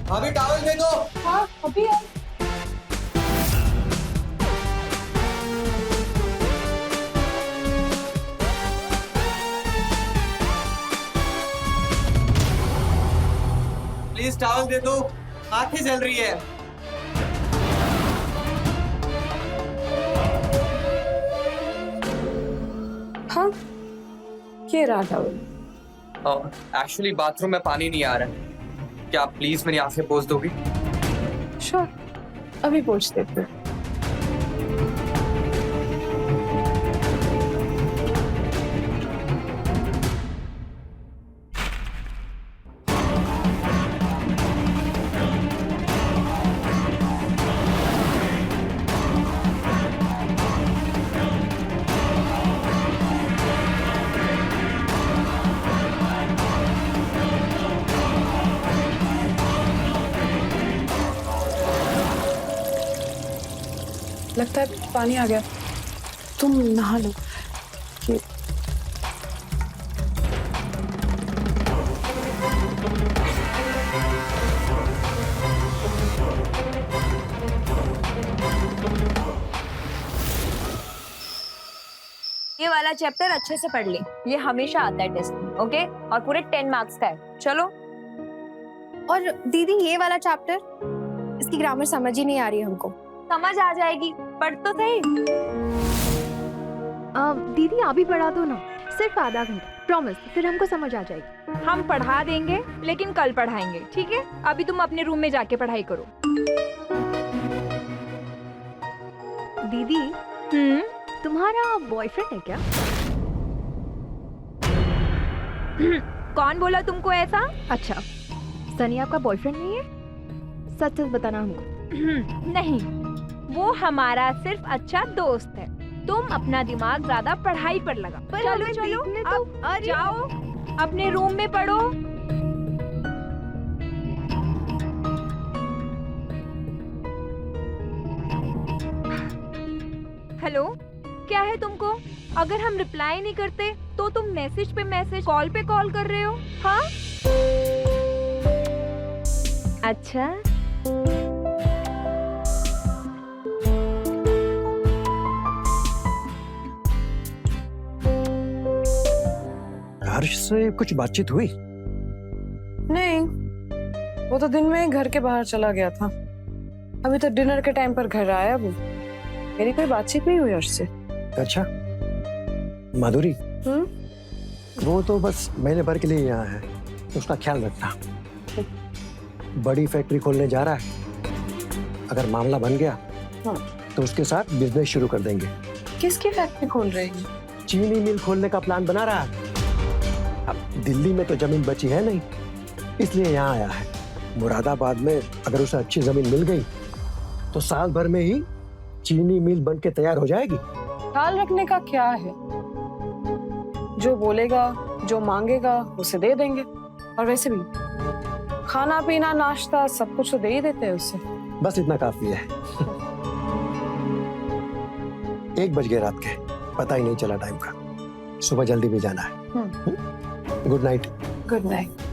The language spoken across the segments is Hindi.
भाभी टॉवल दे दो। हाँ अभी है। प्लीज टॉवल दे दो, आंखें जल रही है। हाँ ये रहा टॉवल। एक्चुअली बाथरूम में पानी नहीं आ रहा है, क्या आप प्लीज मेरी आंखें पोंछ दोगी? श्योर, अभी पूछ देते हैं। लगता है पानी आ गया, तुम नहा लो। ये ये वाला चैप्टर अच्छे से पढ़ ले, ये हमेशा आता है टेस्ट में, ओके? और पूरे 10 मार्क्स का है। चलो। और दीदी ये वाला चैप्टर, इसकी ग्रामर समझ ही नहीं आ रही है हमको। समझ आ जाएगी, पढ़ तो सही। दीदी आप ही पढ़ा दो ना, सिर्फ आधा घंटा, प्रॉमिस, फिर हमको समझ आ जाएगी। हम पढ़ा देंगे, लेकिन कल पढ़ाएंगे, ठीक है? अभी तुम अपने रूम में जाके पढ़ाई करो। दीदी तुम्हारा बॉयफ्रेंड है क्या? कौन बोला तुमको ऐसा? अच्छा, सनी आपका बॉयफ्रेंड नहीं है? सच सच बताना हमको। नहीं, वो हमारा सिर्फ अच्छा दोस्त है। तुम अपना दिमाग ज्यादा पढ़ाई पर लगा। चलो चलो, अब जाओ अपने रूम में पढ़ो। हेलो, क्या है तुमको? अगर हम रिप्लाई नहीं करते तो तुम मैसेज पे मैसेज, कॉल पे कॉल कर रहे हो। हाँ अच्छा, हर्ष से कुछ बातचीत हुई? नहीं, वो तो दिन में ही घर के बाहर चला गया था। अभी तो डिनर के टाइम पर घर आया वो। मेरी कोई बातचीत नहीं हुई हर्ष से। अच्छा, माधुरी, वो तो बस महीने भर के लिए यहाँ है, तो उसका ख्याल रखना। बड़ी फैक्ट्री खोलने जा रहा है, अगर मामला बन गया तो उसके साथ बिजनेस शुरू कर देंगे। किसकी फैक्ट्री खोल रहे हैं? चीनी मिल खोलने का प्लान बना रहा है। अब दिल्ली में तो जमीन बची है नहीं, इसलिए यहाँ आया है। मुरादाबाद में अगर उसे अच्छी जमीन मिल गई तो साल भर में ही चीनी मिल बन के तैयार हो जाएगी। ख्याल रखने का क्या है? जो बोलेगा, जो मांगेगा उसे दे देंगे। और वैसे भी खाना पीना नाश्ता सब कुछ तो दे ही देते हैं उससे। बस इतना काफी है। 1 बज गए रात के, पता ही नहीं चला टाइम का। सुबह जल्दी भी जाना है। Good night. Good night.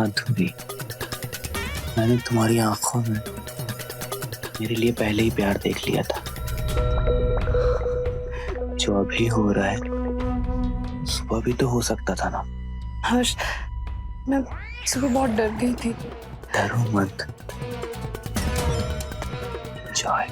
Madhuri, मैंने तुम्हारी आंखों में मेरे लिए पहले ही प्यार देख लिया था। जो अभी हो रहा है सुबह भी तो हो सकता था ना। हर्ष, मैं सुबह बहुत डर गई थी। डरो मत, जाए।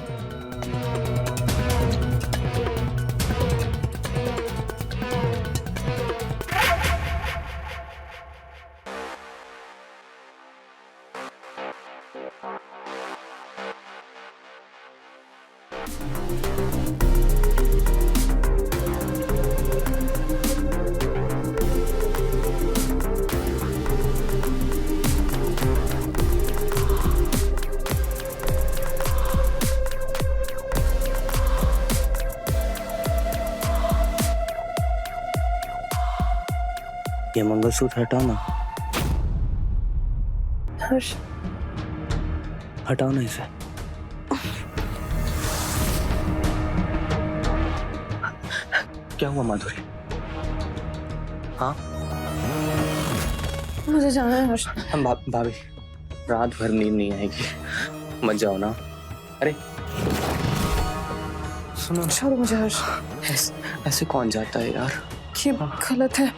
ये मंगलसूत्र हटाओ ना, हर्ष, हटाओ ना इसे। क्या हुआ माधुरी? हाँ मुझे जाना है हर्ष। हम भाभी, रात भर नींद नहीं आएगी, मत जाओ ना। अरे सुनो, छोड़ो मुझे हर्ष, ऐसे कौन जाता है यार? ये गलत है।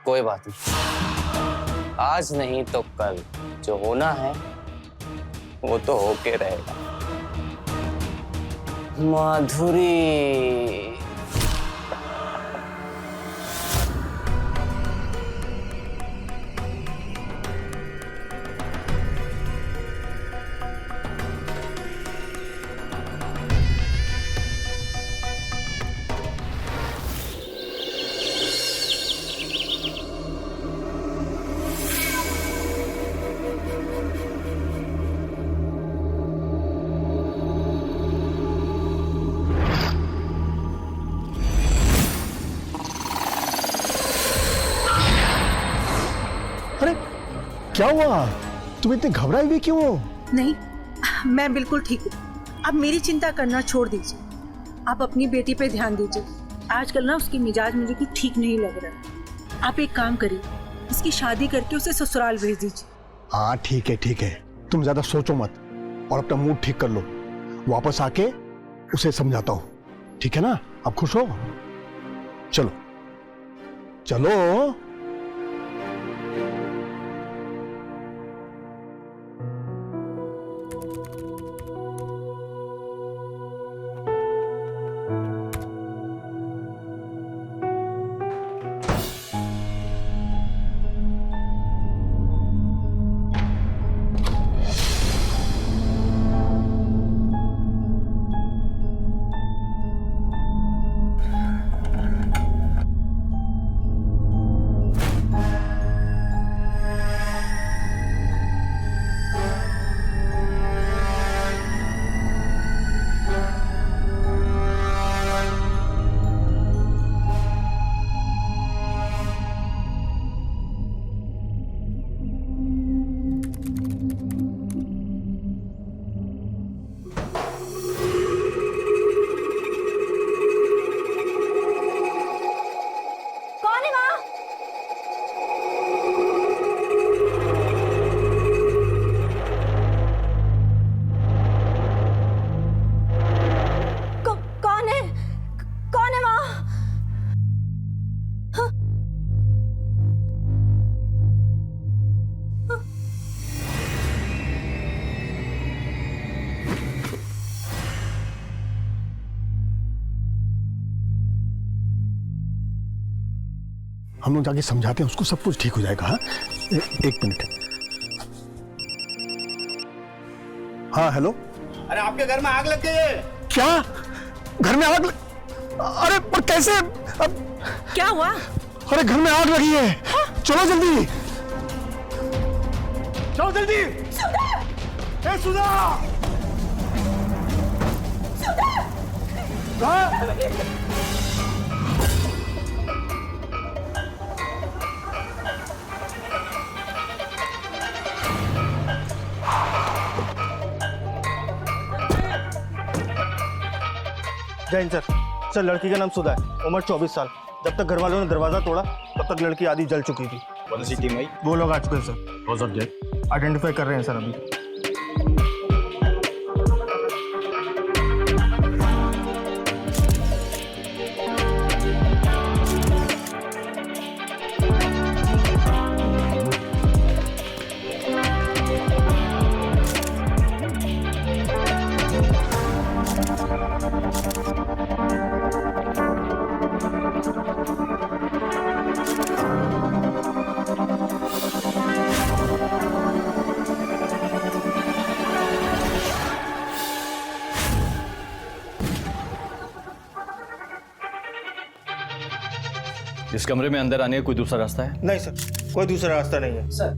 कोई बात नहीं, आज नहीं तो कल जो होना है वो तो होके रहेगा। माधुरी, अरे क्या हुआ? तुम इतने घबराई हुई क्यों हो? नहीं, मैं बिल्कुल ठीक हूँ। अब मेरी चिंता करना छोड़ दीजिए, आप अपनी बेटी पे ध्यान दीजिए। आजकल ना उसकी मिजाज मुझे कुछ ठीक नहीं लग रहा। आप एक काम करिए, इसकी शादी करके उसे ससुराल भेज दीजिए। हाँ ठीक है ठीक है, तुम ज्यादा सोचो मत और अपना मूड ठीक कर लो। वापस आके उसे समझाता हूँ, ठीक है ना? अब खुश हो? चलो चलो। हम लोग जाके समझाते हैं उसको, सब कुछ ठीक हो जाएगा। हाँ एक मिनट। हाँ हेलो। अरे आपके घर में आग लग गई है। क्या? घर में आग अरे पर कैसे? अब क्या हुआ? अरे घर में आग लगी है। हाँ? चलो जल्दी, चलो जल्दी। सुधा! सुधा! सुधा! जैन सर। सर लड़की का नाम सुधा है, उम्र 24 साल। जब तक घर वालों ने दरवाजा तोड़ा तब तक लड़की आधी जल चुकी थी। टीम आई? वो लोग आ चुके हैं सर। कौन सब्जेक्ट? आइडेंटिफाई कर रहे हैं सर अभी। इस कमरे में अंदर आने का कोई दूसरा रास्ता है? नहीं सर, कोई दूसरा रास्ता नहीं है। सर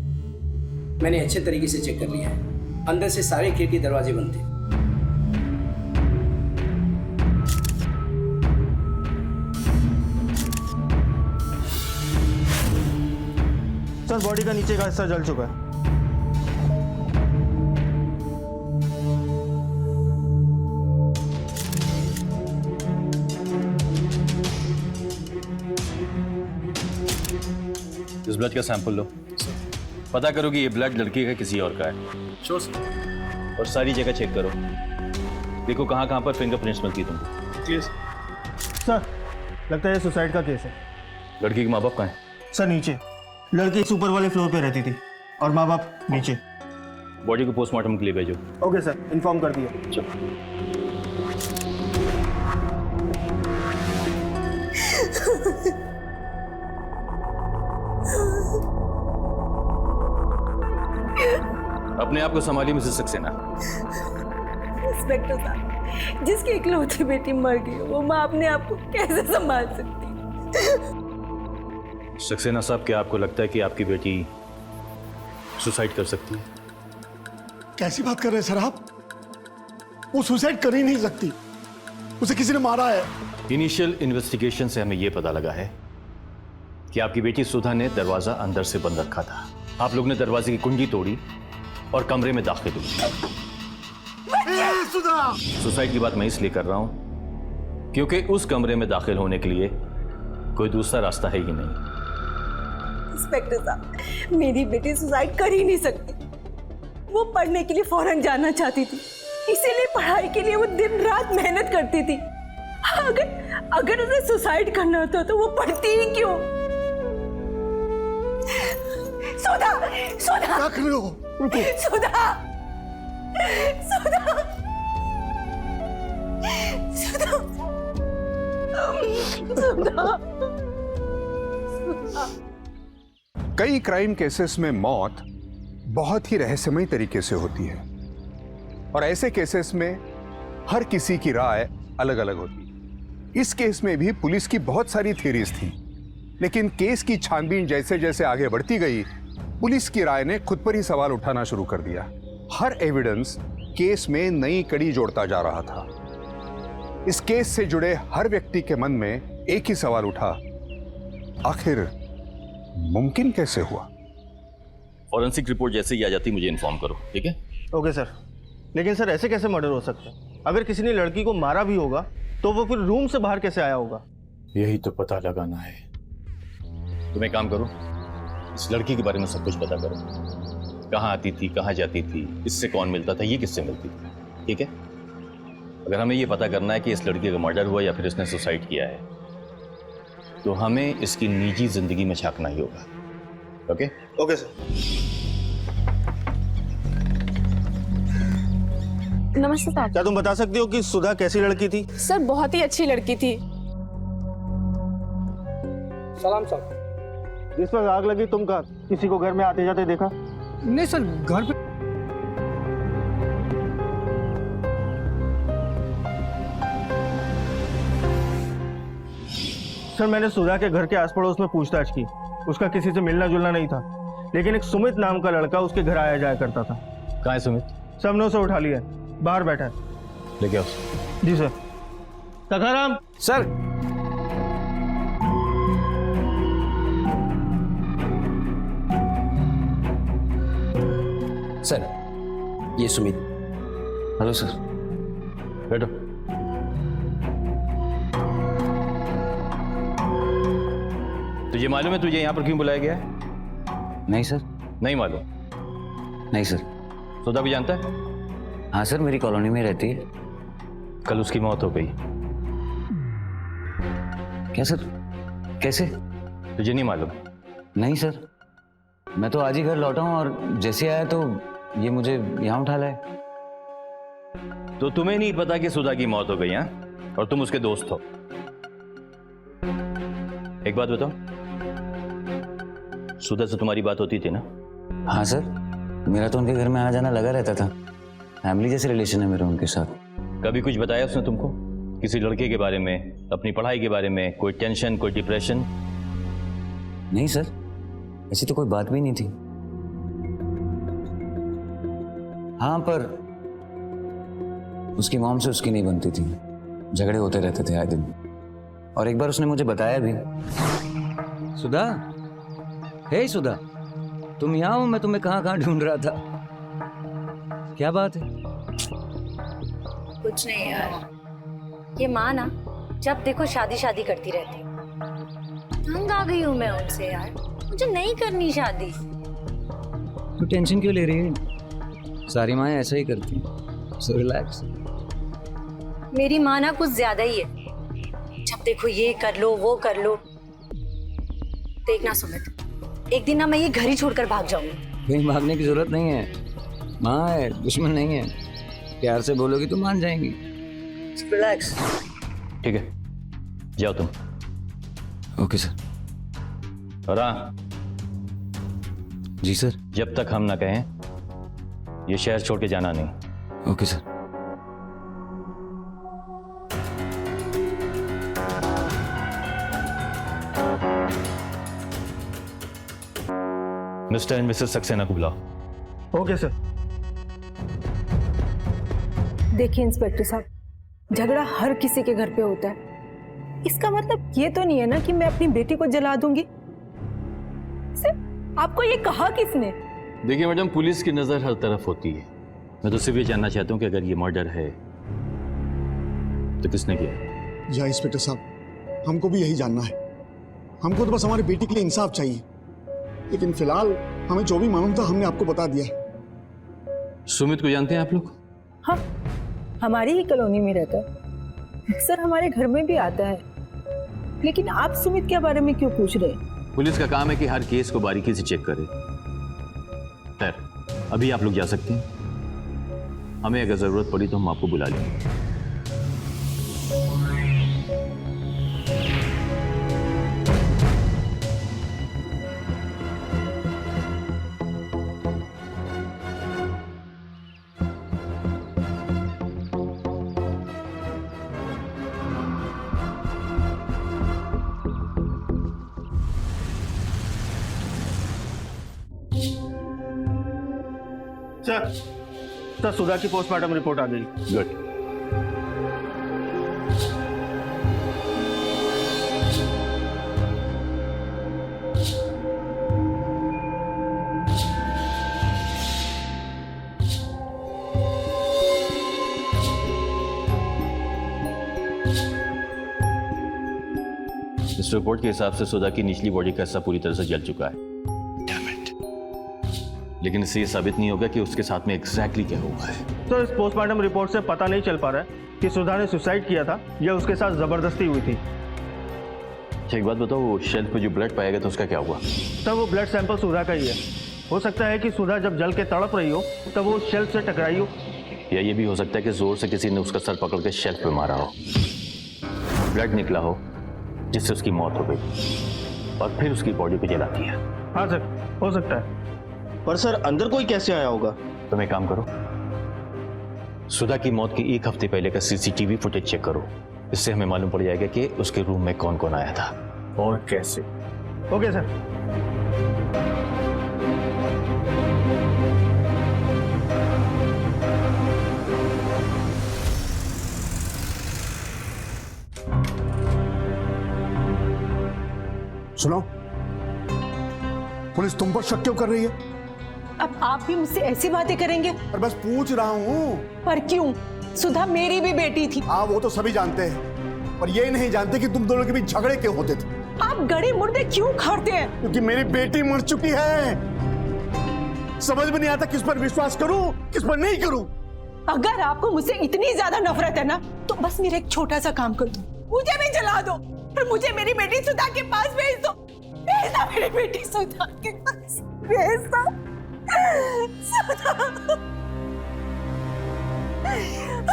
मैंने अच्छे तरीके से चेक कर लिया है, अंदर से सारे खिड़की दरवाजे बंद थे। सर बॉडी का नीचे का हिस्सा जल चुका है। इस ब्लड का सैंपल लो, पता करो कि ये ब्लड लड़की का किसी और का है। Sure sir. और सारी जगह चेक करो, देखो कहाँ कहाँ पर फिंगरप्रिंट्स मिलती है तुमको। सर लगता है ये सुसाइड का केस है। लड़की के माँ बाप कहाँ हैं? सर नीचे, लड़की इस ऊपर वाले फ्लोर पे रहती थी और माँ बाप नीचे। बॉडी को पोस्टमार्टम के लिए भेजो। ओके सर, इन्फॉर्म कर दिया। चलो। अपने आप को संभालिए मिसेस सक्सेना। इंस्पेक्टर साहब, जिसकी इकलौती बेटी मर गई वो माँ अपने आप को कैसे संभाल सकती? सक्सेना साहब, क्या आपको लगता है कि आपकी बेटी सुसाइड कर सकती है? कैसी बात कर रहे हैं सर आप? वो सुसाइड कर ही नहीं सकती, उसे किसी ने मारा है। इनिशियल इन्वेस्टिगेशन से हमें यह पता लगा है कि आपकी बेटी सुधा ने दरवाजा अंदर से बंद रखा था। आप लोग ने दरवाजे की कुंडी तोड़ी और कमरे में दाखिल हुए। सुधा! सुसाइड की बात मैं इसलिए कर रहा हूं क्योंकि उस कमरे में दाखिल होने के लिए कोई दूसरा रास्ता है ही नहीं। इंस्पेक्टर साहब, मेरी बेटी सुसाइड कर ही नहीं सकती। वो पढ़ने के लिए फॉरेन जाना चाहती थी, इसीलिए पढ़ाई के लिए वो दिन रात मेहनत करती थी। अगर उसे सुसाइड करना होता तो वो पढ़ती ही क्यों? सुधा! सुधा! क्या कर रहे हो? सुधा! सुधा! सुधा! सुधा! कई क्राइम केसेस में मौत बहुत ही रहस्यमय तरीके से होती है और ऐसे केसेस में हर किसी की राय अलग अलग होती है। इस केस में भी पुलिस की बहुत सारी थ्योरीज थी, लेकिन केस की छानबीन जैसे जैसे आगे बढ़ती गई, पुलिस की राय ने खुद पर ही सवाल उठाना शुरू कर दिया। हर एविडेंस केस में नई कड़ी जोड़ता जा रहा था। इस केस से जुड़े हर व्यक्ति के मन में एक ही सवाल उठा, आखिर मुमकिन कैसे हुआ? फॉरेंसिक रिपोर्ट जैसे ही आ जाती मुझे इन्फॉर्म करो, ठीक है? Okay sir. लेकिन सर ऐसे कैसे मर्डर हो सकता है? अगर किसी ने लड़की को मारा भी होगा तो वो फिर रूम से बाहर कैसे आया होगा? यही तो पता लगाना है। तुम एक काम करो, इस लड़की के बारे में सब कुछ पता करो। कहाँ आती थी, कहाँ जाती थी, इससे कौन मिलता था, ये किससे मिलती थी, ठीक है? अगर हमें ये पता करना है कि इस लड़की का मर्डर हुआ या फिर इसने सुसाइड किया है, तो हमें इसकी निजी जिंदगी में झांकना ही होगा। ओके? Okay sir. नमस्ते साहब। क्या तुम बता सकती हो कि सुधा कैसी लड़की थी? सर बहुत ही अच्छी लड़की थी। सलाम साहब। जिस वक्त आग लगी तुम कहा किसी को घर में आते जाते देखा? नहीं सर, घर पे सर मैंने सुधा के घर के आस पड़ोस में पूछताछ की, उसका किसी से मिलना जुलना नहीं था, लेकिन एक सुमित नाम का लड़का उसके घर आया जाया करता था। कहाँ है सुमित? सबने उसे उठा लिया, बाहर बैठा है। लेके आओ। जी सर। सखाराम सर। सर ये सुमित। हेलो सर, बैठो। तुझे मालूम है तुझे यहाँ पर क्यों बुलाया गया है? नहीं सर। नहीं मालूम? नहीं सर। सुधा भी जानता है? हाँ सर, मेरी कॉलोनी में रहती है। कल उसकी मौत हो गई। क्या सर? कैसे? तुझे नहीं मालूम? नहीं सर, मैं तो आज ही घर लौटा हूँ और जैसे आया तो ये मुझे यहाँ उठा लाए। तो तुम्हें नहीं पता कि सुधा की मौत हो गई है और तुम उसके दोस्त हो? एक बात बताओ, सुधा से तुम्हारी बात होती थी ना? हाँ सर, मेरा तो उनके घर में आना जाना लगा रहता था। फैमिली जैसे रिलेशन है मेरा उनके साथ। कभी कुछ बताया उसने तुमको किसी लड़के के बारे में, अपनी पढ़ाई के बारे में? कोई टेंशन, कोई डिप्रेशन? नहीं सर, ऐसी तो कोई बात भी नहीं थी। हाँ, पर उसकी मॉम से उसकी नहीं बनती थी, झगड़े होते रहते थे आए दिन। और एक बार उसने मुझे बताया भी, सुधा, हे सुधा, तुम यहाँ हो? मैं तुम्हें कहाँ कहाँ ढूंढ रहा था। क्या बात है? कुछ नहीं यार, ये माँ ना जब देखो शादी शादी करती रहती है। तंग आ गई हूँ मैं उनसे यार, मुझे नहीं करनी शादी। तू टेंशन क्यों ले रही है? सारी माएं ऐसा ही करती हैं, सो रिलैक्स। मेरी माँ ना कुछ ज्यादा ही है, जब देखो ये कर लो वो कर लो। देखना सुमित, एक दिन ना मैं ये घर ही छोड़कर भाग जाऊंगी। कहीं भागने की जरूरत नहीं है, माँ है, दुश्मन नहीं है। प्यार से बोलोगी तो मान जाएंगी। रिलैक्स। ठीक है, जाओ तुम। Okay sir. और हाँ जी सर। जब तक हम ना कहें ये शहर छोड़ के जाना नहीं। Okay sir. Mister and Mrs Saxena को बुलाओ। Okay sir. देखिए इंस्पेक्टर साहब, झगड़ा हर किसी के घर पे होता है। इसका मतलब ये तो नहीं है ना कि मैं अपनी बेटी को जला दूंगी। सिर्फ आपको ये कहा किसने? देखिए मैडम, पुलिस की नजर हर तरफ होती है। मैं तो सिर्फ ये जानना चाहता हूँ कि अगर ये मर्डर है तो किसने किया? या इंस्पेक्टर साहब, हमको भी यही जानना है। हमको तो बस हमारी बेटी के लिए इंसाफ चाहिए, लेकिन फिलहाल हमें जो भी मालूम था हमने आपको बता दिया है। सुमित को जानते हैं आप लोग? हाँ, हमारी ही कॉलोनी में रहता है, अक्सर हमारे घर में भी आता है। लेकिन आप सुमित के बारे में क्यों पूछ रहे हैं? पुलिस का काम है कि हर केस को बारीकी से चेक करे। खैर, अभी आप लोग जा सकते हैं। हमें अगर जरूरत पड़ी तो हम आपको बुला लेंगे। सर, सुधा की पोस्टमार्टम रिपोर्ट आ गई। गुड। इस रिपोर्ट के हिसाब से सुधा की निचली बॉडी का हिस्सा पूरी तरह से जल चुका है। लेकिन इससे ये साबित नहीं होगा कि उसके साथ में एग्जैक्टली क्या हुआ है। तो इस पोस्टमार्टम रिपोर्ट से पता नहीं चल पा रहा है कि सुधा ने सुसाइड किया था या उसके साथ जबरदस्ती हुई थी। एक बात बताओ, वो शेल्फ पे जो ब्लड पाया गया था उसका क्या हुआ? तब वो ब्लड सैंपल सुधा का ही है। हो सकता है कि सुधा जब जल के तड़प रही हो तब वो शेल्फ से टकराई हो, या ये भी हो सकता है कि जोर से किसी ने उसका सर पकड़ के शेल्फ पे मारा हो, ब्लड निकला हो जिससे उसकी मौत हो गई और फिर उसकी बॉडी को जला दिया। हाँ सर, हो सकता है। पर सर, अंदर कोई कैसे आया होगा? तुम एक काम करो, सुधा की मौत के एक हफ्ते पहले का सीसीटीवी फुटेज चेक करो। इससे हमें मालूम पड़ जाएगा कि उसके रूम में कौन कौन आया था और कैसे। Okay sir. सुनो, पुलिस तुम पर शक क्यों कर रही है? अब आप भी मुझसे ऐसी बातें करेंगे? और बस पूछ रहा हूँ। पर क्यों? सुधा मेरी भी बेटी थी। हाँ, वो तो सभी जानते हैं, पर ये नहीं जानते कि तुम दोनों के बीच झगड़े क्यों होते थे। आप गड़े मुर्दे क्यों खाते हैं? क्योंकि मेरी बेटी मर चुकी है। समझ में नहीं आता किस पर विश्वास करूं, किस पर नहीं करूं। अगर आपको मुझसे इतनी ज्यादा नफरत है ना, तो बस मेरा एक छोटा सा काम कर दो, मुझे भी जला दो और मुझे मेरी बेटी सुधा के पास भेज दो। भेज दो मेरी बेटी सुधा के पास, भेज दो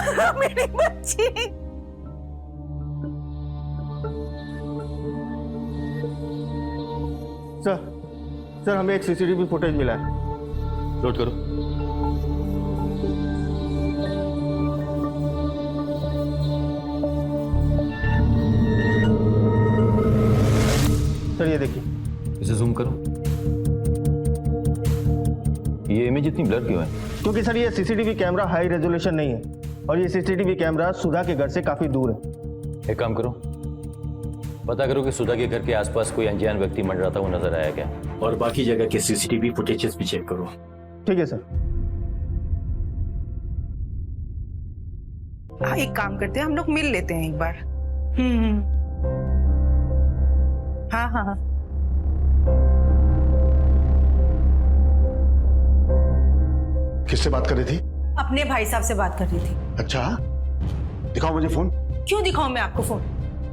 सुधा, मेरी बच्ची। सर हमें एक सीसीटीवी फुटेज मिला है। लोड करो। सर ये देखिए। इसे जूम करो। ये इमेज इतनी ब्लर क्यों है? क्योंकि सर ये सीसीटीवी कैमरा हाई रेजोल्यूशन नहीं है और ये सीसीटीवी कैमरा सुधा के घर से काफी दूर है। एक काम करो, पता करो कि सुधा के घर के आसपास कोई अनजान व्यक्ति मंडराता हुआ नजर आया क्या, और बाकी जगह के सीसीटीवी फुटेजेस भी चेक करो। ठीक है सर। हाँ, एक काम करते हैं, हम लोग मिल लेते हैं एक बार। हाँ। किससे बात कर रही थी? अपने भाई साहब से बात कर रही थी। अच्छा, दिखाओ मुझे फोन। क्यों दिखाऊं मैं आपको फोन?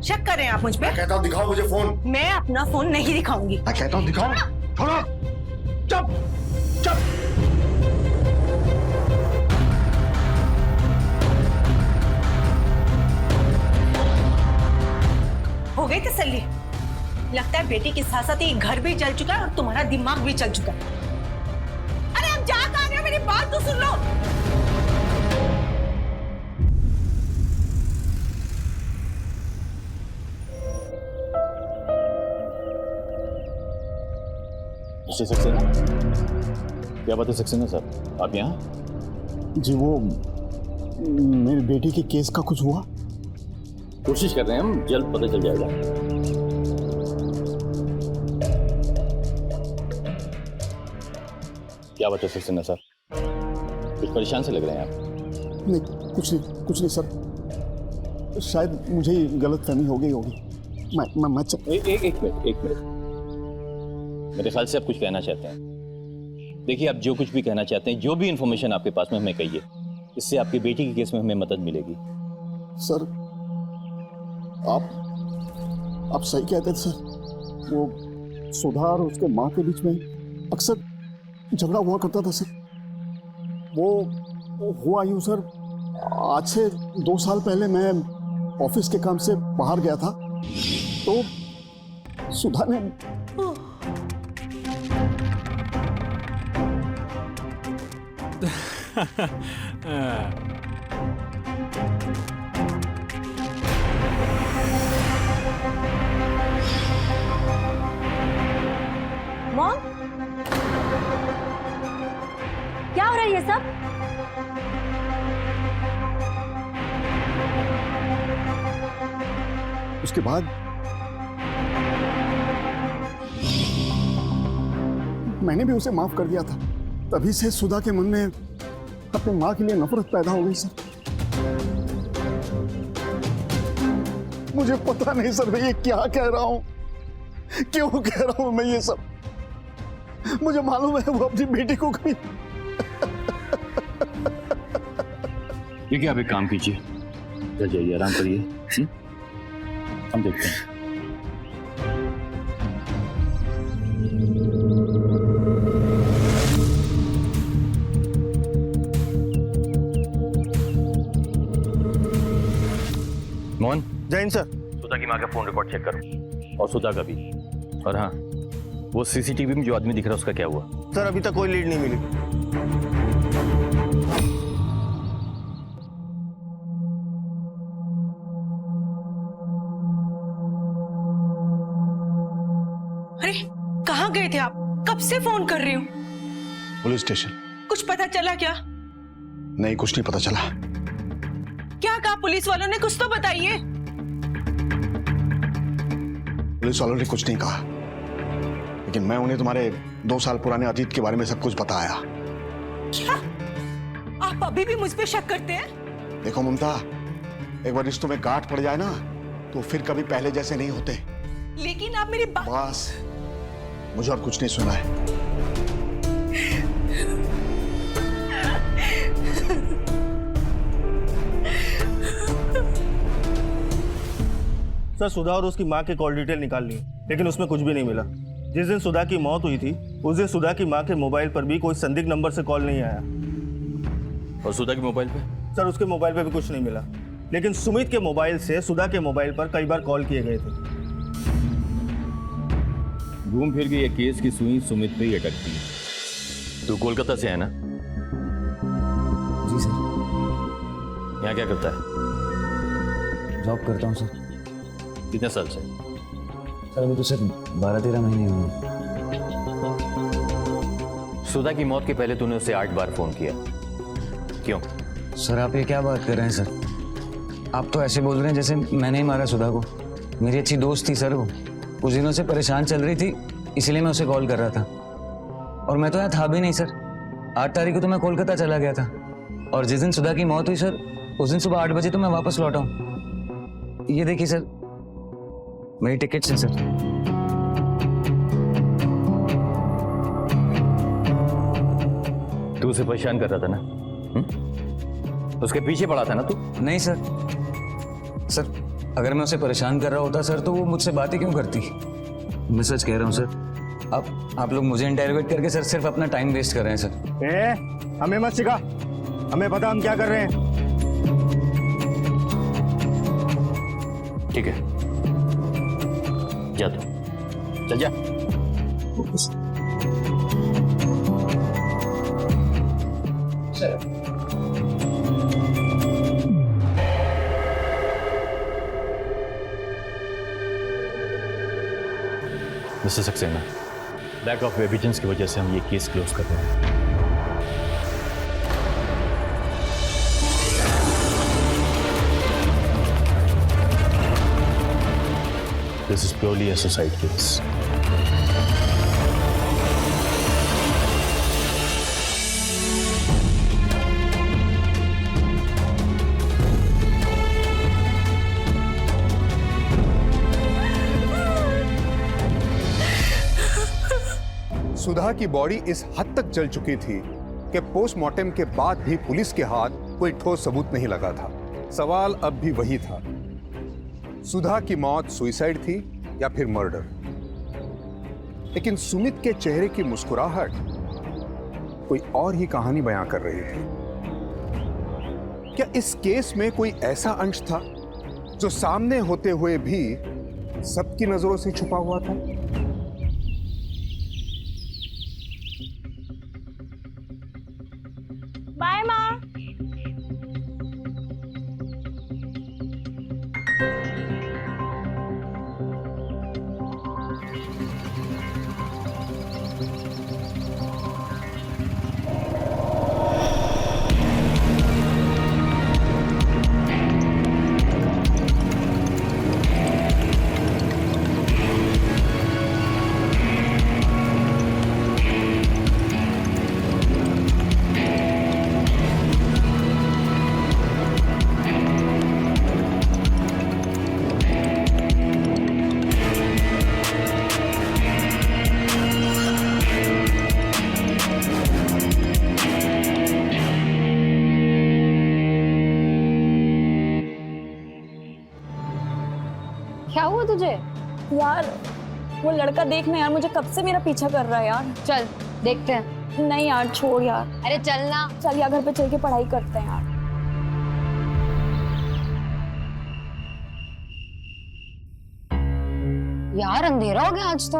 शक कर रहे हैं आप मुझ पे? मैं कहता हूँ दिखाओ मुझे फोन। मैं अपना फोन नहीं दिखाऊंगी। मैं कहता हूँ दिखाओ। छोड़ो। चुप चुप। हो गई तसल्ली? लगता है बेटी के साथ साथ ही घर भी जल चुका है और तुम्हारा दिमाग भी चल चुका है। अरे अब जा कहां रहे हो? मेरी बात तो सुन लो। सक्सेना, क्या बात है सक्सेना साहब, आप यहाँ? जी वो मेरी बेटी के केस का कुछ हुआ? कोशिश कर रहे हैं हम, जल्द पता चल जाएगा। क्या बात है सक्सेना साहब, कुछ परेशान से लग रहे हैं आप? नहीं कुछ नहीं सर, शायद मुझे ही गलतफहमी हो गई होगी। एक मिनट, मेरे ख्याल से आप कुछ कहना चाहते हैं। देखिए, आप जो कुछ भी कहना चाहते हैं, जो भी इंफॉर्मेशन आपके पास में, हमें कहिए। इससे आपकी बेटी के केस में हमें मदद मिलेगी। सर आप सही कहते थे सर। वो सुधा और उसके माँ के बीच में अक्सर झगड़ा हुआ करता था सर। वो हुआ यूं सर, आज से 2 साल पहले मैं ऑफिस के काम से बाहर गया था, तो सुधा ने मॉम, क्या हो रहा है ये सब? उसके बाद मैंने भी उसे माफ कर दिया था। तभी से सुधा के मन में अपनी माँ के लिए नफरत पैदा हो गई सर। मुझे पता नहीं सर, मैं ये क्या कह रहा हूँ, क्यों कह रहा हूँ मैं ये सब। मुझे मालूम है वो अपनी बेटी को कभी। देखिए, आप एक काम कीजिए, चल जाइए, आराम करिए, हम देखते हैं। मोहन। जैन सर। सुधा की माँ का फोन रिकॉर्ड चेक करो, और सुधा का भी। और हाँ, वो सीसीटीवी में जो आदमी दिख रहा है उसका क्या हुआ? सर अभी तक कोई लीड नहीं मिली। अरे कहाँ गए थे आप? कब से फोन कर रही हूँ। Police station. कुछ पता चला क्या? नहीं, कुछ नहीं पता चला। क्या कहा पुलिस वालों ने? कुछ तो बताइए। पुलिस वालों ने कुछ नहीं कहा, लेकिन मैं उन्हें तुम्हारे 2 साल पुराने अतीत के बारे में सब कुछ बताया। क्या आप अभी भी मुझ पे शक करते हैं? देखो ममता, एक बार रिश्तों में गांठ पड़ जाए ना, तो फिर कभी पहले जैसे नहीं होते। लेकिन आप मेरी बात। बस मुझे और कुछ नहीं सुना है। सर सुधा और उसकी माँ की कॉल डिटेल निकाल ली, लेकिन उसमें कुछ भी नहीं मिला। जिस दिन सुधा की मौत हुई थी उस दिन सुधा की माँ के मोबाइल पर भी कोई संदिग्ध नंबर से कॉल नहीं आया। और सुधा के मोबाइल पे? सर उसके मोबाइल पे भी कुछ नहीं मिला, लेकिन सुमित के मोबाइल से सुधा के मोबाइल पर कई बार कॉल किए गए थे। घूम फिर के ये केस की सुई सुमित पे ही अटकती है। तू कोलकाता से है ना? जी सर। यहाँ क्या करता है? जॉब करता हूँ सर। कितने साल से? सर अभी तो सिर्फ 12-13 महीने हुए। सुधा की मौत के पहले तूने उसे 8 बार फोन किया, क्यों? सर आप ये क्या बात कर रहे हैं सर? आप तो ऐसे बोल रहे हैं जैसे मैंने ही मारा सुधा को। मेरी अच्छी दोस्त थी सर वो, कुछ दिनों से परेशान चल रही थी, इसलिए मैं उसे कॉल कर रहा था। और मैं तो यहाँ था भी नहीं सर। 8 तारीख को तो मैं कोलकाता चला गया था, और जिस दिन सुधा की मौत हुई सर उस दिन सुबह 8 बजे तो मैं वापस लौटा हूँ। ये देखिए सर मेरी टिकट्स हैं सर। तू उसे परेशान कर रहा था ना? उसके पीछे पड़ा था ना तू? नहीं सर। सर अगर मैं उसे परेशान कर रहा होता सर तो वो मुझसे बातें क्यों करती? मैं सच कह रहा हूँ सर। आप लोग मुझे इंटरोगेट करके सर सिर्फ अपना टाइम वेस्ट कर रहे हैं सर। हमें मत सिखा, हमें पता हम क्या कर रहे हैं। ठीक है, जा तू, चल जा। Mister Saxena, lack of evidence की वजह से हम ये केस क्लोज कर रहे हैं। This is purely a suicide case. सुधा की बॉडी इस हद तक जल चुकी थी कि पोस्टमार्टम के बाद भी पुलिस के हाथ कोई ठोस सबूत नहीं लगा था। सवाल अब भी वही था, सुधा की मौत सुसाइड थी या फिर मर्डर? लेकिन सुमित के चेहरे की मुस्कुराहट कोई और ही कहानी बयां कर रही थी। क्या इस केस में कोई ऐसा अंश था जो सामने होते हुए भी सबकी नजरों से छुपा हुआ था? बाय माँ। क्या हुआ तुझे? यार वो लड़का देखना यार, मुझे कब से मेरा पीछा कर रहा है यार। चल देखते हैं। नहीं यार छोड़ यार। अरे चलना। चल यार घर पे चल के पढ़ाई करते हैं यार। यार अंधेरा हो गया आज तो,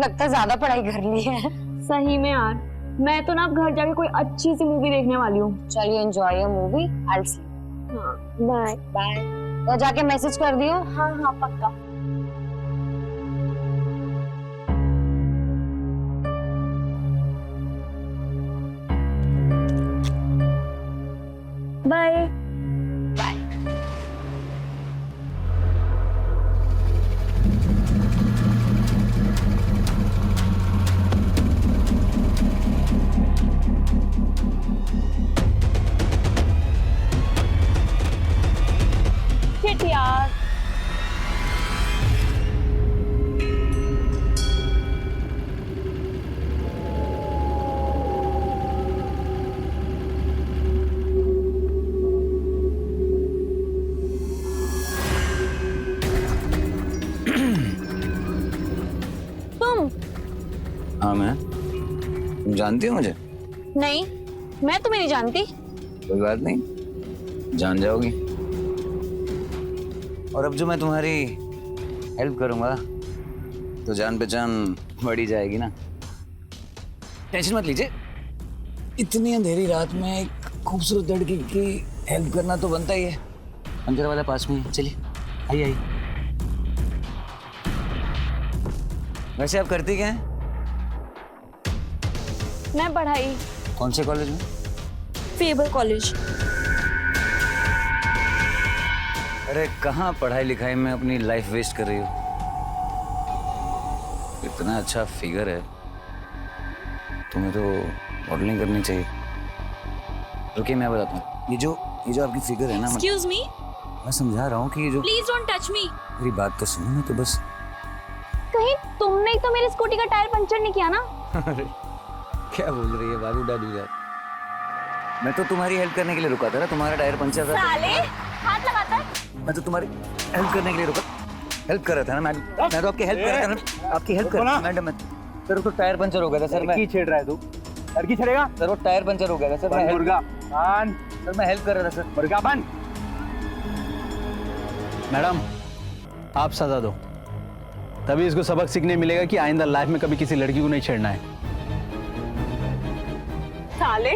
लगता है ज्यादा पढ़ाई कर ली है। सही में यार, मैं तो ना अब घर जाके कोई अच्छी सी मूवी देखने वाली हूँ। चलिए enjoy your movie, I will see. हाँ बाय बाय। तो जाके मैसेज कर दियो। हाँ हाँ पक्का। Bye bye. शिट यार। हाँ मैं। तुम जानती हो मुझे? नहीं, मैं तुम्हें नहीं जानती। कोई बात नहीं, जान जाओगी। और अब जो मैं तुम्हारी हेल्प करूंगा तो जान पहचान बढ़ी जाएगी ना। टेंशन मत लीजिए। इतनी अंधेरी रात में एक खूबसूरत लड़की की हेल्प करना तो बनता ही है। अंदर वाला पास में है, चलिए आइए आइए। वैसे आप करती क्या हैं? मैं पढ़ाई। कौन से कॉलेज में? Faber college. अरे कहाँ पढ़ाई लिखाई में अपनी लाइफ वेस्ट कर रही हो? इतना अच्छा फिगर है, तुम्हें तो मॉडलिंग करनी चाहिए। रुकिए मैं बताता हूँ। ये जो आपकी फिगर है ना, एक्सक्यूज मी, मैं समझा रहा हूँ कि ये जो, प्लीज डोंट टच मी। मेरी बात तो सुनो ना तो बस। कहीं तुमने ही तो मेरी स्कूटी का टायर पंचर नहीं किया ना? अरे क्या बोल रही है बाबू डालू यार। मैं तो तुम्हारी हेल्प करने के लिए रुका था ना, तुम्हारा टायर पंचर था। साले हाथ लगाता है। मैं तो तुम्हारी हेल्प करने के लिए रुका, हेल्प कर रहा था ना मैं तो आपकी हेल्प कर रहा था, आपकी हेल्प कर रहा था मैडम। सर वो तो टायर पंचर हो गया था सर। मैं छेड़ रहा है तू? लड़की छेड़ेगा? सर वो टायर पंचर हो गया था सर। मैं मुर्गा बन। सर मैं हेल्प कर रहा था सर। मुर्गा बन। मैडम आप सजा दो, तभी इसको सबक सीखने मिलेगा कि आइंदा लाइफ में कभी किसी लड़की को नहीं छेड़ना है। साले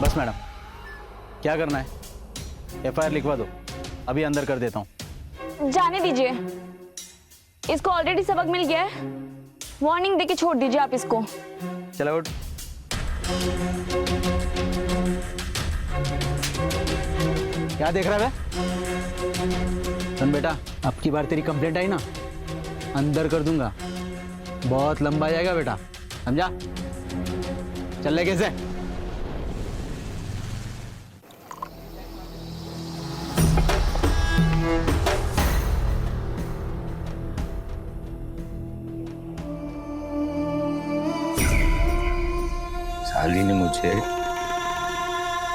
बस मैडम, क्या करना है? एफआईआर लिखवा दो, अभी अंदर कर देता हूँ। जाने दीजिए, इसको ऑलरेडी सबक मिल गया है। वार्निंग देके छोड़ दीजिए आप इसको। चलो उठ। क्या देख रहा है? सुन बेटा, अब की बार तेरी कंप्लेंट आई ना, अंदर कर दूंगा। बहुत लंबा जाएगा बेटा, समझा? चल ले कैसे? साली ने मुझे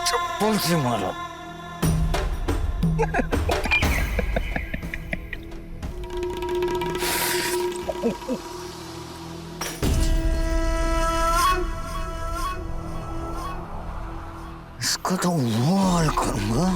चप्पल से मारा। इसका तो माल करूंगा।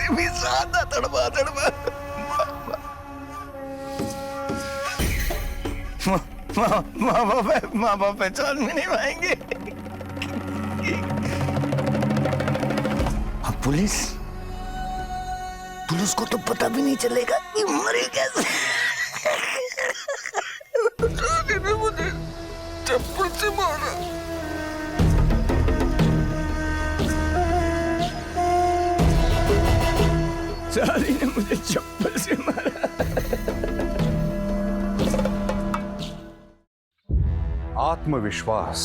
भी ज्यादा तड़पा माँ बाप पहचान में नहीं पाएंगे। अब पुलिस को तो पता भी नहीं चलेगा कि मरी कैसे। मुझे चप्पल से मारा। साली ने मुझे चप्पल से मारा। आत्मविश्वास,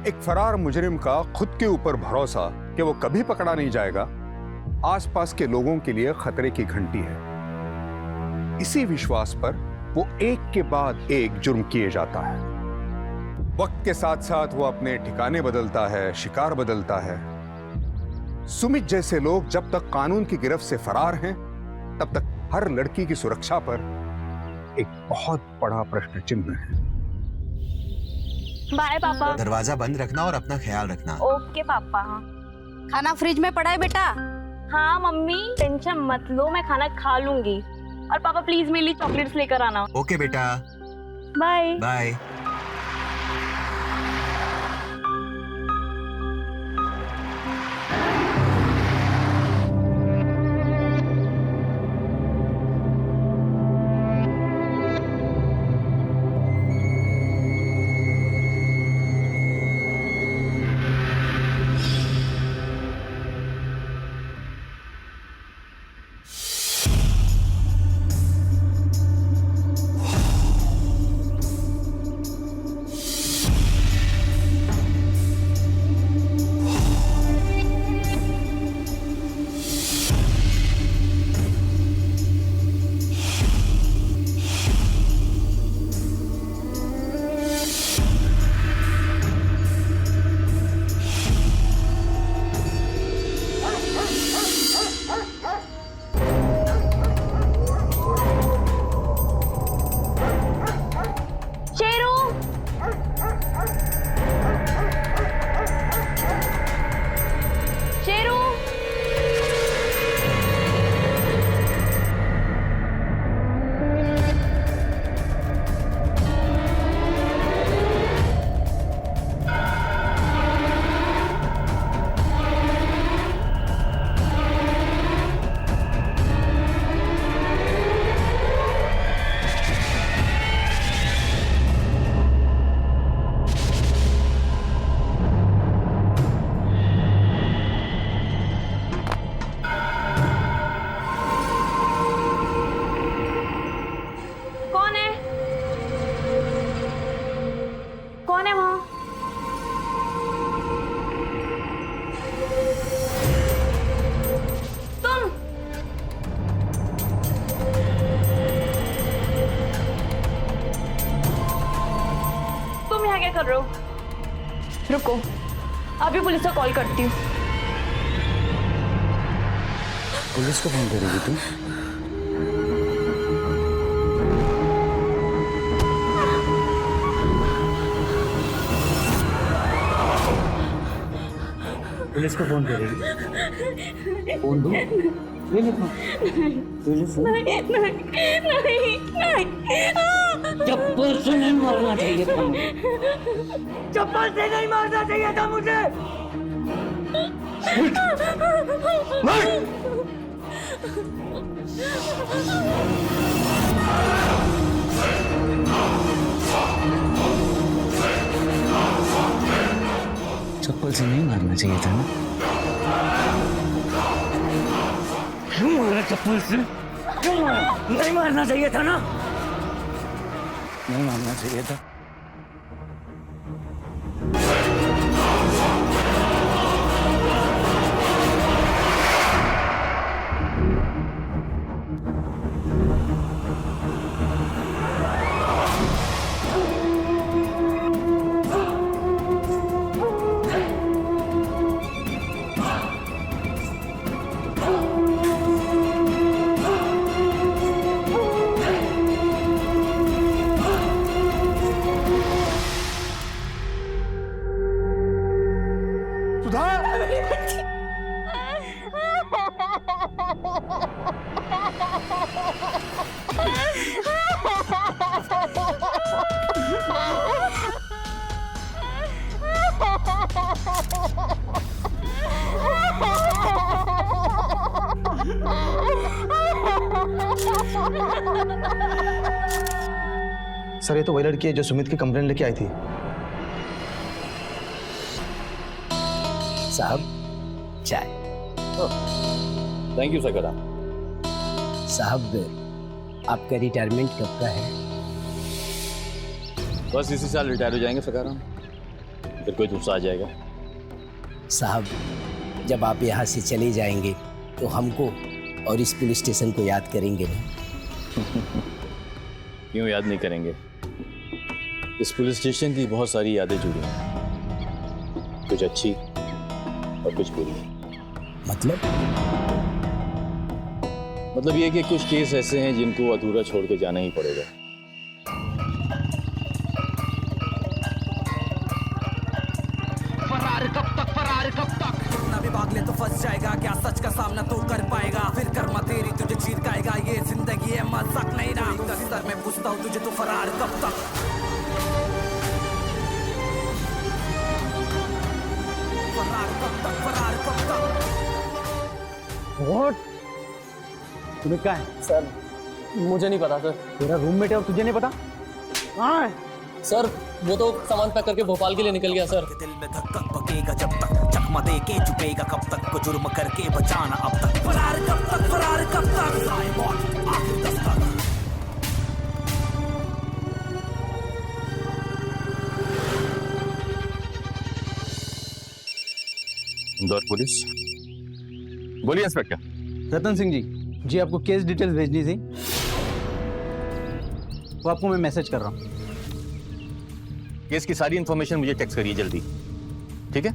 एक फरार मुजरिम का खुद के ऊपर भरोसा कि वो कभी पकड़ा नहीं जाएगा, आसपास के लोगों के लिए खतरे की घंटी है। इसी विश्वास पर वो एक के बाद एक जुर्म किए जाता है। वक्त के साथ साथ वो अपने ठिकाने बदलता है, शिकार बदलता है। सुमित जैसे लोग जब तक कानून की गिरफ्त से फरार हैं, तब तक हर लड़की की सुरक्षा पर एक बहुत बड़ा प्रश्न चिन्ह है। बाय पापा। दरवाजा बंद रखना और अपना ख्याल रखना। ओके पापा। खाना फ्रिज में पड़ा है बेटा। हाँ मम्मी टेंशन मत लो, मैं खाना खा लूंगी। और पापा प्लीज मेरे लिए चॉकलेट्स लेकर आना। ओके बेटा, बाय बाय। कर रहे हो? रुको, अभी पुलिस को कॉल करती हूँ। पुलिस को फोन करेगी तू? पुलिस को फोन करेगी? फोन दो? ले ले फोन। नहीं नहीं नहीं नहीं, चप्पल से नहीं मारना चाहिए था। चप्पल से नहीं मारना चाहिए था मुझे। चप्पल से नहीं मारना चाहिए था ना? क्यों मारा चप्पल से? क्यों मारा? नहीं मारना चाहिए था ना? नहीं मारना चाहिए था। सर ये तो वही लड़की है जो सुमित की कंप्लेंट लेके आई थी। साहब चाय। Thank you Sakra. साहब आपका रिटायरमेंट कब का है? बस इसी साल रिटायर हो जाएंगे सकरा, फिर कोई दूसरा आ जाएगा। साहब जब आप यहाँ से चले जाएंगे तो हमको और इस पुलिस स्टेशन को याद करेंगे ना? क्यों याद नहीं करेंगे? इस पुलिस स्टेशन की बहुत सारी यादें जुड़ी हैं, कुछ अच्छी और कुछ बुरी। मतलब ये कि कुछ केस ऐसे हैं जिनको अधूरा छोड़ के जाना ही पड़ेगा। फरार कब तक, फरार कब तक? अपना भी भाग लेता फंस जाएगा, क्या सच का सामना तो कर पाएगा, फिर कर्मा तेरी तुझे चीर खाएगा, ये जिंदगी है मजाक नहीं ना। सर मैं पूछता हूँ तुझे तो फरार कब तक, फरार कब तक, फरार कब तक। What? तुम्हें क्या है? सर मुझे नहीं पता सर। तेरा रूममेट है और तुझे नहीं पता? हाँ सर वो तो सामान पैक करके भोपाल के लिए निकल गया सर। दिल में धक धक पकेगा जब तक, चकमा दे के चुपेगा कब तक, को जुर्म करके बचाना अब तक, फरार कब तक, फरार कब तक, साइमन आखिर दस्तक। इंदौर पुलिस, बोलिए इंस्पेक्टर। रतन सिंह जी आपको केस डिटेल्स भेजनी थी, वो आपको मैं मैसेज कर रहा हूँ। केस की सारी इंफॉर्मेशन मुझे टेक्स्ट करिए जल्दी, ठीक है?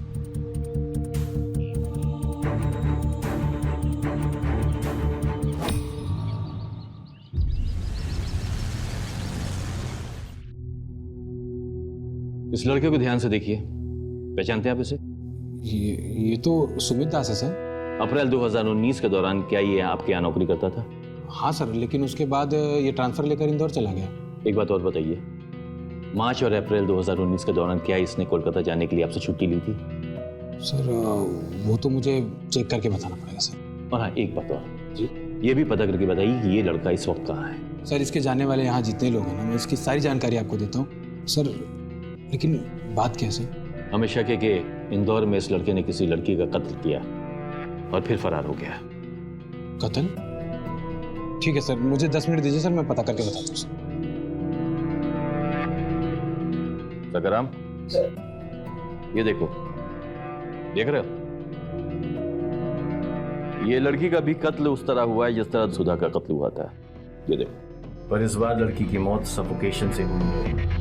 इस लड़के को ध्यान से देखिए, पहचानते हैं आप इसे? ये तो सुमित दास है सर। अप्रैल 2019 के दौरान क्या ये आपके यहाँ नौकरी करता था? हाँ सर, लेकिन उसके बाद ये ट्रांसफर लेकर इंदौर चला गया। एक बात और बताइए, मार्च और अप्रैल 2019 के दौरान क्या इसने कोलकाता जाने के लिए आपसे छुट्टी ली थी? सर वो तो मुझे चेक करके बताना पड़ेगा सर। और हाँ, एक बात और जी, ये भी पता करके बताइए कि ये लड़का इस वक्त कहाँ है। सर इसके जाने वाले यहाँ जितने लोग हैं ना, मैं इसकी सारी जानकारी आपको देता हूँ सर। लेकिन बात क्या है सर? हमें शक है कि इंदौर में इस लड़के ने किसी लड़की का कत्ल किया और फिर फरार हो गया। कत्ल? ठीक है सर, मुझे 10 मिनट दीजिए सर, मैं पता करके बताता हूँ सर। सकाराम, ये देखो, देख रहे हो? ये लड़की का भी कत्ल उस तरह हुआ है जिस तरह सुधा का कत्ल हुआ था। ये देखो, पर इस बार लड़की की मौत सफोकेशन से हुई है।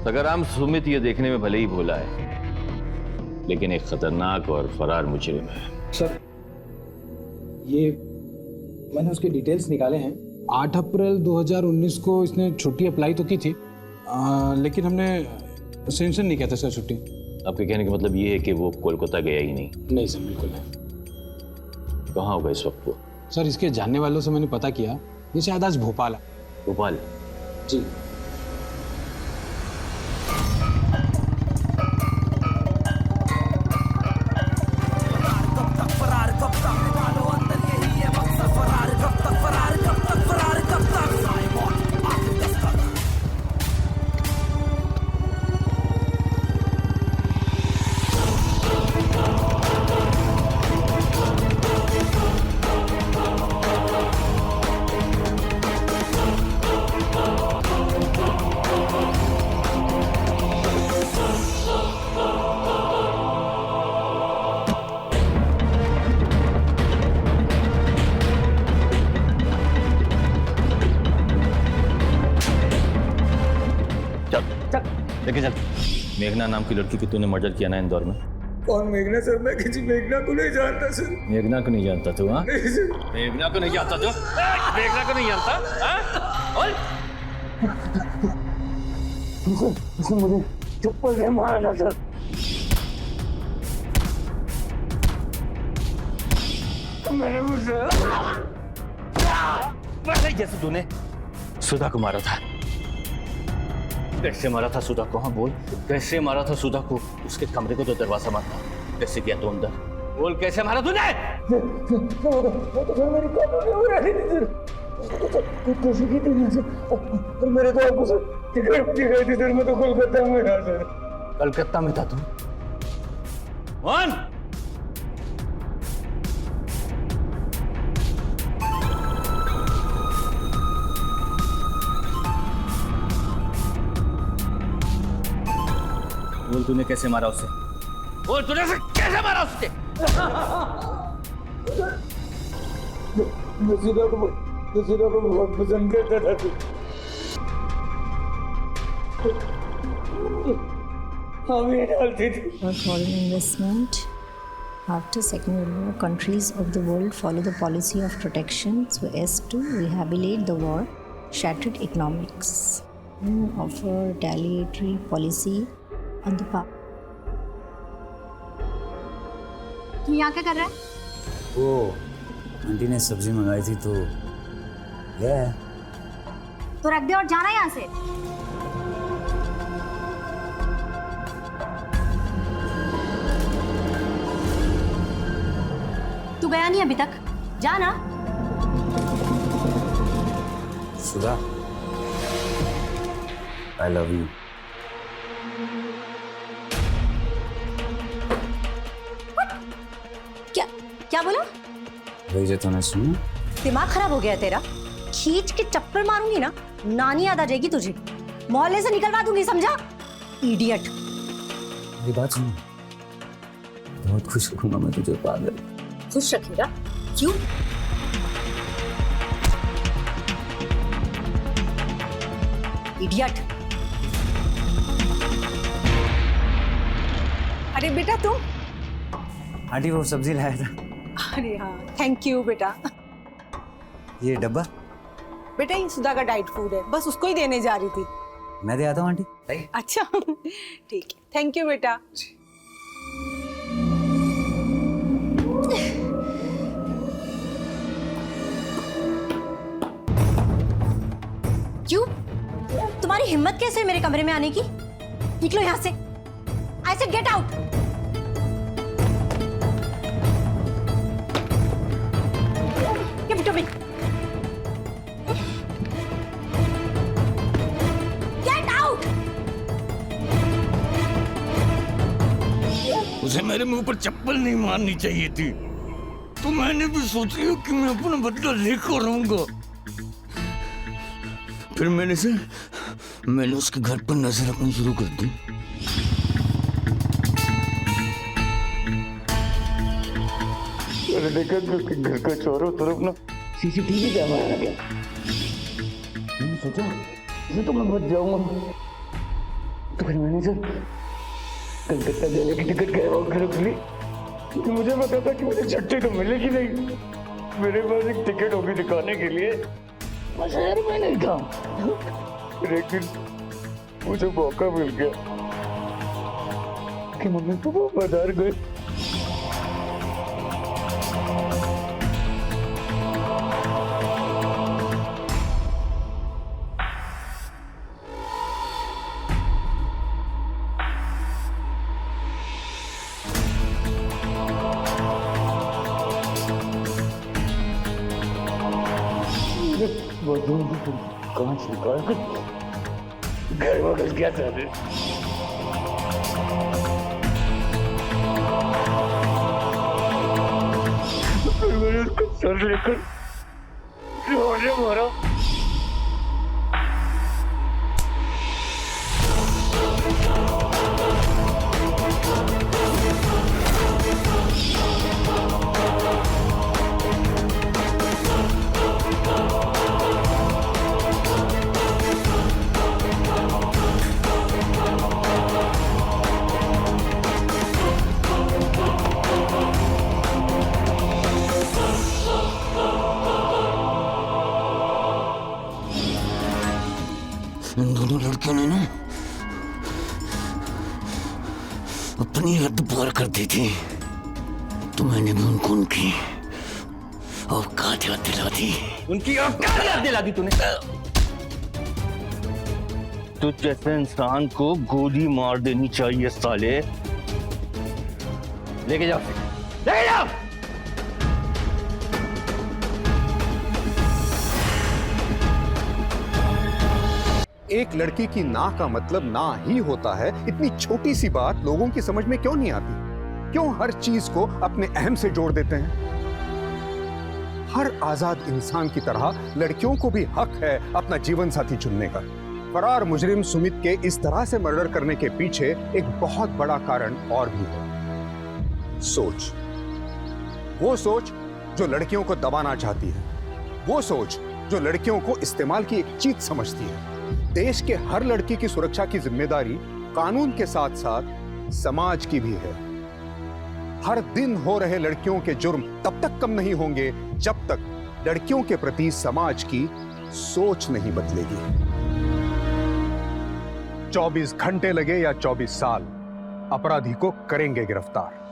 सकाराम, सुमित ये देखने में भले ही भोला है, लेकिन एक खतरनाक और फरार मुजरिम है। सर ये मैंने उसके डिटेल्स निकाले हैं। 8 अप्रैल 2019 को इसने छुट्टी अप्लाई तो की थी, लेकिन हमने सेंशन नहीं किया था सर छुट्टी। आपके कहने का मतलब ये है कि वो कोलकाता गया ही नहीं? नहीं सर, बिल्कुल नहीं। कहाँ होगा इस वक्त वो? सर इसके जानने वालों से मैंने पता किया, ये शायद आज भोपाल है। भोपाल? जी। लेके चल। मेघना नाम की लड़की की तूने मर्डर किया ना इंदौर में? कौन मेघना सर? मैं किसी मेघना को नहीं जानता सर। मेघना को नहीं जानता तू? हाँ, मेघना को नहीं जानता तू? मेघना को नहीं जानता? मुझे चप्पल से मारा था सर। मैंने मुझे जैसे तूने सुधा को मारा था। कैसे मारा था सुधा को? हाँ बोल, कैसे मारा था सुधा को? उसके कमरे को तो दरवाजा मारता, कैसे किया तू अंदर? बोल, कैसे मारा तूने? मेरे तो आपको सर टिकट थी सर, मैं तो कोलकाता में था सर। कलकत्ता में था तू? वन बोल, तूने कैसे मारा उसे? बोल, तूने कैसे मारा उसे? सुधा को बहुत पसंद करता था तू। हमें डालती थी। For foreign investment, after Second World War, countries of the world follow the policy of protection so as to rehabilitate the war shattered economics. Offer retaliatory policy on the part. तुम यहाँ क्या कर रहा है? वो आंटी ने सब्जी मंगाई थी तो ले आया। तो रख दे और जाना यहाँ से। तू गया नहीं अभी तक? जा ना। सुधा, आई लव यू। क्या बोला? वही जो तूने सुना। दिमाग खराब हो गया है तेरा? खींच के चप्पल मारूंगी ना, नानी याद आ जाएगी तुझे। मोहल्ले से निकलवा दूंगी, समझा? इडियट। मेरी बात सुन, बहुत खुश रखूंगा मैं तुझे पागल। खुश रखेगा? क्यों? इडियट। अरे बेटा तुम? आंटी वो सब्जी लाया था। अरे हाँ, थैंक यू बेटा। ये डब्बा? बेटा ये सुधा का डाइट फूड है, बस उसको ही देने जा रही थी। मैं दे आता हूँ आंटी। अच्छा ठीक है, थैंक यू बेटा। क्यों? तुम्हारी हिम्मत कैसे है मेरे कमरे में आने की? निकलो यहाँ से। I said get out. Get out. उसे मेरे मुंह पर चप्पल नहीं मारनी चाहिए थी, तो मैंने भी सोच लिया कि मैं अपना बदला लेकर रहूंगा। फिर मैंने उसके घर पर नजर रखनी शुरू कर दी। देखा उसके घर का चारों तरफ ना सीसीटीवी कैमरा लगा। मैंने सोचा इसे तो मैं बच जाऊंगा, तो फिर मैंने सर कलकत्ता जाने की टिकट रख ली, क्योंकि मुझे पता था कि मुझे छुट्टी तो मिलेगी नहीं। मेरे पास एक टिकट होगी दिखाने के लिए, मैं शहर में नहीं था। लेकिन मुझे मौका मिल गया कि मम्मी पापा बाजार गए। कांच निकाल कर घर में घुस गया था। मैंने उसको सर लेकर जोर से मारा। इन दोनों लड़कियों ने ना अपनी हद पार कर दी थी, तो मैंने भी उनको उनकी औकात याद दिला दी। उनकी औकात याद दिला दी तूने? तुझ जैसे इंसान को गोली मार देनी चाहिए साले। लेके जाओ, लेके जाओ। एक लड़की की ना का मतलब ना ही होता है। इतनी छोटी सी बात लोगों की समझ में क्यों नहीं आती? क्यों हर चीज को अपने अहम से जोड़ देते हैं? हर आजाद इंसान की तरह लड़कियों को भी हक है अपना जीवन साथी चुनने का। फरार मुजरिम सुमित के इस तरह से मर्डर करने के पीछे एक बहुत बड़ा कारण और भी है। सोच। वो सोच जो लड़कियों को दबाना चाहती है, वो सोच जो लड़कियों को इस्तेमाल की एक चीज समझती है। देश के हर लड़की की सुरक्षा की जिम्मेदारी कानून के साथ साथ समाज की भी है। हर दिन हो रहे लड़कियों के जुर्म तब तक कम नहीं होंगे जब तक लड़कियों के प्रति समाज की सोच नहीं बदलेगी। 24 घंटे लगे या 24 साल, अपराधी को करेंगे गिरफ्तार।